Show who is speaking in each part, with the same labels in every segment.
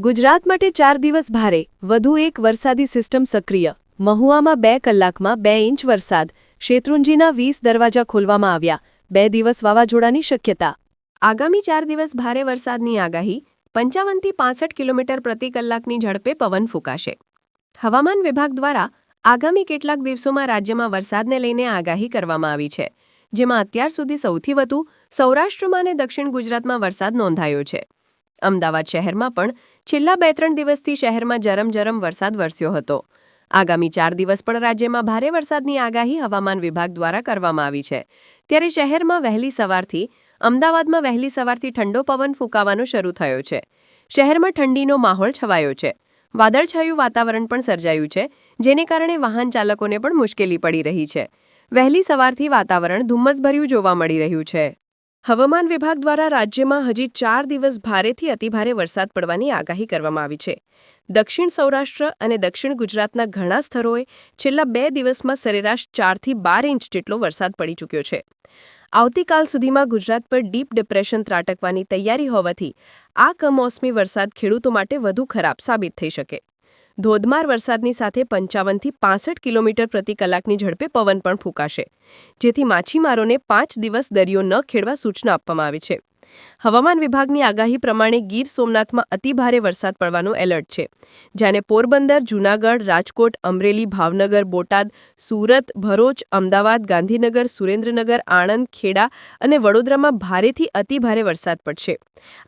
Speaker 1: ગુજરાત માટે 4 દિવસ ભારે વધુ એક વરસાદી સિસ્ટમ સક્રિય મહુવામાં 2 કલાકમાં 2 ઇંચ વરસાદ શેત્રુંજીના 20 દરવાજા ખોલવામાં આવ્યા 2 દિવસ વાવાઝોડાની શક્યતા આગામી 4 દિવસ ભારે વરસાદની આગાહી 55 થી 65 કિલોમીટર પ્રતિ કલાકની ઝડપે પવન ફૂંકાશે હવામાન વિભાગ દ્વારા આગામી કેટલાક દિવસોમાં રાજ્યમાં વરસાદને લઈને આગાહી કરવામાં આવી છે જેમાં અત્યાર સુધી સૌથી વધુ સૌરાષ્ટ્રમાં અને દક્ષિણ ગુજરાતમાં વરસાદ નોંધાયો છે અમદાવાદ શહેરમાં પણ છેલ્લા 2-3 દિવસથી શહેરમાં ઝરમઝરમ વરસાદ વરસ્યો હતો આગામી 4 દિવસ પણ રાજ્યમાં ભારે વરસાદની આગાહી હવામાન વિભાગ દ્વારા કરવામાં આવી છે ત્યારે શહેરમાં વહેલી સવારથી અમદાવાદમાં વહેલી સવારથી ઠંડો પવન ફૂંકાવાનો શરૂ થયો છે શહેરમાં ઠંડીનો માહોલ છવાયો છે વાદળછાયું વાતાવરણ પણ સર્જાયું છે જેને કારણે વાહન ચાલકોને પણ મુશ્કેલી પડી રહી છે વહેલી સવારથી વાતાવરણ ધુમ્મસભર્યું જોવા મળી રહ્યું છે હવામાન વિભાગ દ્વારા રાજ્યમાં હજી 4 દિવસ ભારેથી અતિભારે વરસાદ પડવાની આગાહી કરવામાં આવી છે દક્ષિણ સૌરાષ્ટ્ર અને દક્ષિણ ગુજરાતના ઘણા સ્થળોએ છેલ્લા 2 દિવસમાં સરેરાશ 4 થી 12 ઇંચ જેટલો વરસાદ પડી ચૂક્યો છે આવતીકાલ સુધીમાં ગુજરાત પર ડીપ ડિપ્રેશન ત્રાટકવાની તૈયારી હોવાથી આ કમોસમી વરસાદ ખેડૂતો માટે વધુ ખરાબ સાબિત થઈ શકે ધોધમાર વરસાદની સાથે 55 થી 65 કિલોમીટર પ્રતિ કલાકની ઝડપે પવન પણ ફૂંકાશે જેથી માછીમારોને 5 દિવસ દરિયો ન ખેડવા સૂચના આપવામાં આવી છે હવામાન વિભાગની આગાહી પ્રમાણે ગીર સોમનાથમાં અતિભારે વરસાદ પડવાનું એલર્ટ છે જ્યારે પોરબંદર જૂનાગઢ રાજકોટ અમરેલી ભાવનગર બોટાદ સુરત ભરૂચ અમદાવાદ ગાંધીનગર સુરેન્દ્રનગર આણંદ ખેડા અને વડોદરામાં ભારેથી અતિભારે વરસાદ પડશે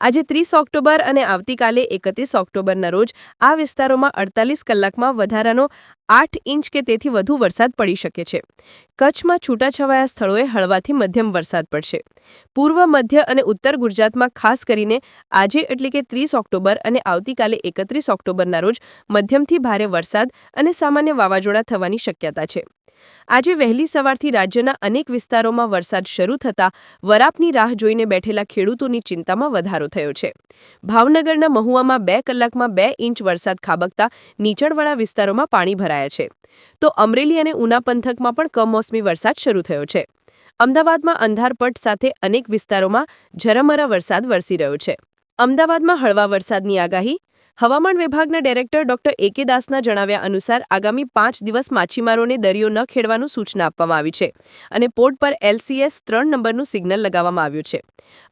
Speaker 1: આજે 30 ઓક્ટોબર અને આવતીકાલે 31 ઓક્ટોબરના રોજ આ વિસ્તારોમાં 48 કલાકમાં વધારાનો 8 ઇંચ કે તેથી વધુ વરસાદ પડી શકે છે કચ્છમાં છૂટાછવાયા સ્થળોએ હળવાથી મધ્યમ વરસાદ પડશે પૂર્વ મધ્ય અને ઉત્તર ગુજરાતમાં ખાસ કરીને આજે એટલે કે 30 ઓક્ટોબર અને આવતીકાલે 31 ઓક્ટોબરના રોજ મધ્યમથી ભારે વરસાદ અને સામાન્ય વાવાઝોડા થવાની શક્યતા છે આજે વહેલી સવારથી રાજ્યના અનેક વિસ્તારોમાં વરસાદ શરૂ થતાં વરાપની રાહ જોઈને બેઠેલા ખેડૂતોની ચિંતામાં વધારો થયો છે ભાવનગરના મહુવામાં 2 કલાકમાં 2 ઇંચ વરસાદ ખાબકતા નીચાણવાળા વિસ્તારોમાં પાણી ભરાયા છે તો અમરેલી અને ઉના પંથકમાં પણ કમોસમી વરસાદ શરૂ થયો છે અમદાવાદમાં અંધારપટ સાથે અનેક વિસ્તારોમાં ઝરમરા વરસાદ વરસી રહ્યો છે અમદાવાદમાં હળવા વરસાદની આગાહી હવામાન વિભાગના ડાયરેક્ટર ડોક્ટર એ.કે. દાસના જણાવ્યા અનુસાર આગામી 5 દિવસ માછીમારોને દરિયો ન ખેડવાનું સૂચના આપવામાં આવી છે અને પોર્ટ પર LCS 3 નંબરનું સિગ્નલ લગાવવામાં આવ્યું છે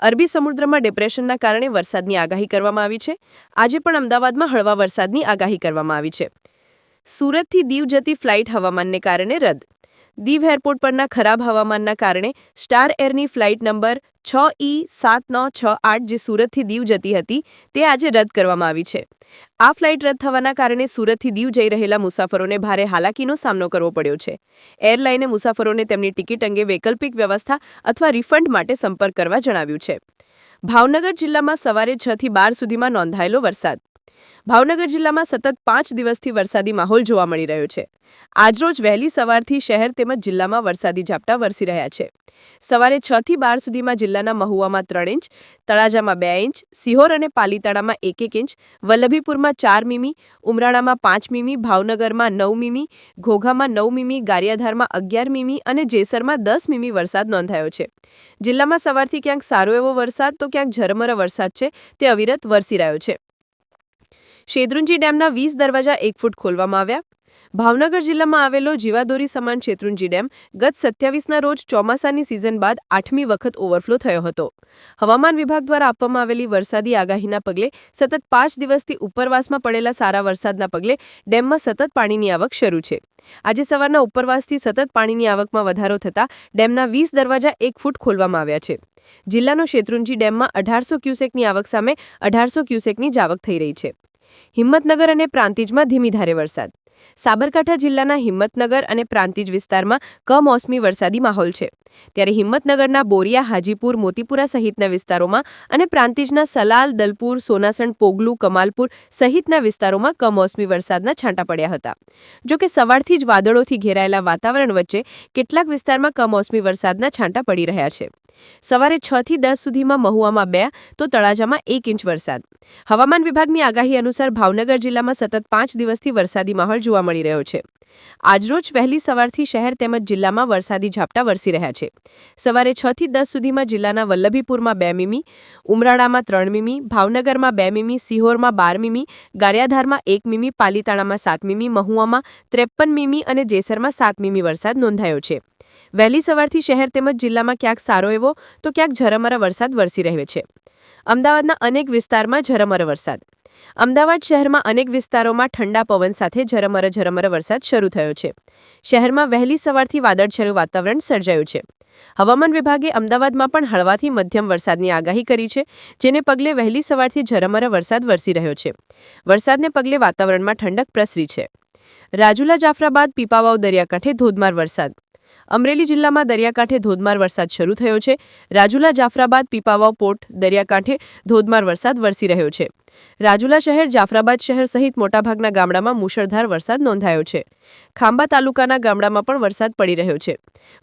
Speaker 1: અરબી સમુદ્રમાં ડિપ્રેશનના કારણે વરસાદની આગાહી કરવામાં આવી છે આજે પણ અમદાવાદમાં હળવા વરસાદની આગાહી કરવામાં આવી છે સુરતથી દીવ જતી ફ્લાઇટ હવામાનને કારણે રદ દીવ એરપોર્ટ પરના ખરાબ હવામાનના કારણે સ્ટાર એરની ફ્લાઇટ નંબર 6E7968 જે સુરતથી દીવ જતી હતી તે આજે રદ કરવામાં આવી છે આ ફ્લાઇટ રદ થવાના કારણે સુરતથી દીવ જઈ રહેલા મુસાફરોને ભારે હાલાકીનો સામનો કરવો પડ્યો છે એરલાઇને મુસાફરોને તેમની ટિકિટ અંગે વૈકલ્પિક વ્યવસ્થા અથવા રિફંડ માટે સંપર્ક કરવા જણાવ્યું છે ભાવનગર જિલ્લામાં સવારે 6 થી 12 સુધીમાં નોંધાયેલો વરસાદ ભાવનગર જિલ્લામાં સતત 5 દિવસથી વરસાદી માહોલ જોવા મળી રહ્યો છે આજરોજ વહેલી સવારથી શહેર તેમજ જિલ્લામાં વરસાદી ઝાપટા વરસી રહ્યા છે સવારે 6 થી 12 સુધીમાં જિલ્લાના મહુવામાં 3 ઇંચ તળાજામાં 2 ઇંચ સિહોર અને પાલીતાણામાં 1 ઇંચ વલ્લભીપુરમાં 4 મીમી ઉમરાળામાં 5 મીમી ભાવનગરમાં 9 મીમી ઘોઘામાં 9 મીમી ગારિયાધારમાં 11 મીમી અને જેસરમાં 10 મીમી વરસાદ નોંધાયો છે જિલ્લામાં સવારથી ક્યાંક સારો એવો વરસાદ તો ક્યાંક ઝરમર વરસાદ છે તે અવિરત વરસી રહ્યો છે શેત્રુંજી ડેમના 20 દરવાજા 1 ફૂટ ખોલવામાં આવ્યા ભાવનગર જિલ્લામાં આવેલો જીવાદોરી સમાન શેત્રુંજી ડેમ ગત 27ના રોજ ચોમાસાની સિઝન બાદ 8મી વખત ઓવરફ્લો થયો હતો હવામાન વિભાગ દ્વારા આપવામાં આવેલી વરસાદી આગાહીના પગલે સતત 5 દિવસથી ઉપરવાસમાં પડેલા સારા વરસાદના પગલે ડેમમાં સતત પાણીની આવક શરૂ છે આજે સવારના ઉપરવાસથી સતત પાણીની આવકમાં વધારો થતાં ડેમના 20 દરવાજા 1 ફૂટ ખોલવામાં આવ્યા છે જિલ્લાનો શેત્રુંજી ડેમમાં 1800 ક્યુસેકની આવક સામે 1800 ક્યુસેકની જ આવક થઈ રહી છે હિંમતનગર અને પ્રાંતિજમાં ધીમી ધારે વરસાદ સાબરકાંઠા જિલ્લાના હિંમતનગર અને પ્રાંતિજ વિસ્તારમાં કમોસમી વરસાદી માહોલ છે ત્યારે હિંમતનગરના બોરિયા હાજીપુર મોતીપુરા સહિતના વિસ્તારોમાં અને પ્રાંતિજના સલાલ દલપુર સોનાસણ પોગલું કમાલપુર સહિતના વિસ્તારોમાં કમોસમી વરસાદના છાંટા પડ્યા હતા જો કે સવારથી જ વાદળોથી ઘેરાયેલા વાતાવરણ વચ્ચે કેટલાક વિસ્તારમાં કમોસમી વરસાદના છાંટા પડી રહ્યા છે સવારે 6 થી 10 સુધીમાં મહુવામાં 2 તો તળાજામાં 1 ઇંચ વરસાદ હવામાન વિભાગની આગાહી અનુસાર ભાવનગર જિલ્લામાં સતત 5 દિવસથી વરસાદી માહોલ જોવા મળી રહ્યો છે આજરોજ વહેલી સવારથી શહેર તેમજ જિલ્લામાં વરસાદી ઝાપટા વરસી રહ્યા છે. સવારે 6 થી 10 સુધીમાં જિલ્લાના વલ્લભીપુરમાં 2 મીમી, ઉમરાળામાં 3 મીમી, ભાવનગરમાં 2 મીમી, સિહોરમાં 12 મીમી, ગારિયાધારમાં 1 મીમી, પાલીતાણામાં 7 મીમી, મહુવામાં 53 મીમી અને જેસરમાં 7 મીમી વરસાદ નોંધાયો છે. વહેલી સવારથી શહેર તેમજ જિલ્લામાં ક્યાંક સારો એવો તો ક્યાંક ઝરમર વરસાદ વરસી રહ્યો છે. અમદાવાદના અનેક વિસ્તારમાં ઝરમર વરસાદ. અમદાવાદ શહેરમાં અનેક વિસ્તારોમાં ઠંડા પવન સાથે ઝરમર વરસાદ શરૂ થયો છે. શહેરમાં વહેલી સવારથી વાદળછાયું વાતાવરણ સર્જાયું છે. હવામાન વિભાગે અમદાવાદમાં પણ હળવાથી મધ્યમ વરસાદની આગાહી કરી છે, જેને પગલે વહેલી સવારથી ઝરમર વરસાદ વરસી રહ્યો છે. વરસાદને પગલે વાતાવરણમાં ઠંડક પ્રસરી છે. રાજુલા જાફરાબાદ પીપાવાવ દરિયાકાંઠે ધોધમાર વરસાદ. અમરેલી જિલ્લામાં દરિયાકાંઠે ધોધમાર વરસાદ શરૂ થયો છે. રાજુલા જાફરાબાદ પીપાવાવ પોર્ટ દરિયાકાંઠે ધોધમાર વરસાદ વરસી રહ્યો છે. રાજુલા શહેર જાફરાબાદ શહેર સહિત મોટાભાગના ગામડામાં મુશળધાર વરસાદ નોંધાયો છે. ખાંભા તાલુકાના ગામડામાં પણ વરસાદ પડી રહ્યો છે.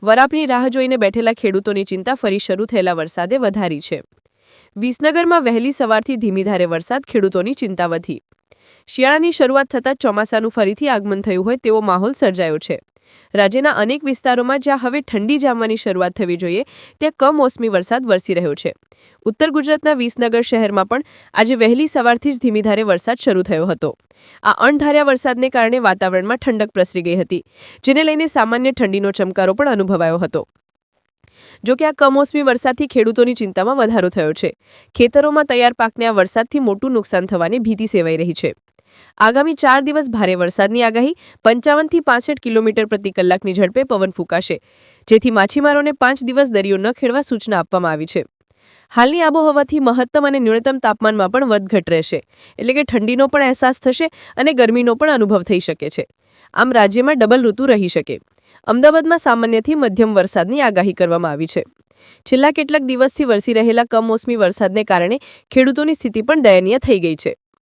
Speaker 1: વરાપની રાહ જોઈને બેઠેલા ખેડૂતોની ચિંતા ફરી શરૂ થયેલા વરસાદે વધારી છે. વિસનગરમાં વહેલી સવારથી ધીમી ધારે વરસાદ, ખેડૂતોની ચિંતા વધી. શિયાળાની શરૂઆત થતાં ચોમાસાનું ફરીથી આગમન થયું હોય તેવો માહોલ સર્જાયો છે. રાજ્યના અનેક વિસ્તારોમાં જ્યાં હવે ઠંડી જામવાની શરૂઆત થવી જોઈએ ત્યાં કમોસમી વરસાદ વરસી રહ્યો છે. ઉત્તર ગુજરાતના વિસનગર શહેરમાં પણ આજે વહેલી સવારથી જ ધીમી ધારે વરસાદ શરૂ થયો હતો. આ અણધાર્યા વરસાદને કારણે વાતાવરણમાં ઠંડક પ્રસરી ગઈ હતી, જેને લઈને સામાન્ય ઠંડીનો ચમકારો પણ અનુભવાયો હતો. જોકે આ કમોસમી વરસાદથી ખેડૂતોની ચિંતામાં વધારો થયો છે. ખેતરોમાં તૈયાર પાકને આ વરસાદથી મોટું નુકસાન થવાની ભીતિ સેવાઈ રહી છે. આગામી 4 દિવસ ભારે વરસાદની આગાહી. 55 થી 65 કિલોમીટર પ્રતિ કલાકની ઝડપે પવન ફૂંકાશે, જેથી માછીમારોને 5 દિવસ દરિયો ન ખેડવા સૂચના આપવામાં આવી છે. હાલની આબોહવાથી મહત્તમ અને ન્યૂનતમ તાપમાનમાં પણ વધઘટ રહેશે, એટલે કે ઠંડીનો પણ અહેસાસ થશે અને ગરમીનો પણ અનુભવ થઈ શકે છે. આમ રાજ્યમાં ડબલ ઋતુ રહી શકે. અમદાવાદમાં સામાન્યથી મધ્યમ વરસાદની આગાહી કરવામાં આવી છે. છેલ્લા કેટલાક દિવસથી વરસી રહેલા કમોસમી વરસાદને કારણે ખેડૂતોની સ્થિતિ પણ દયનીય થઈ ગઈ છે.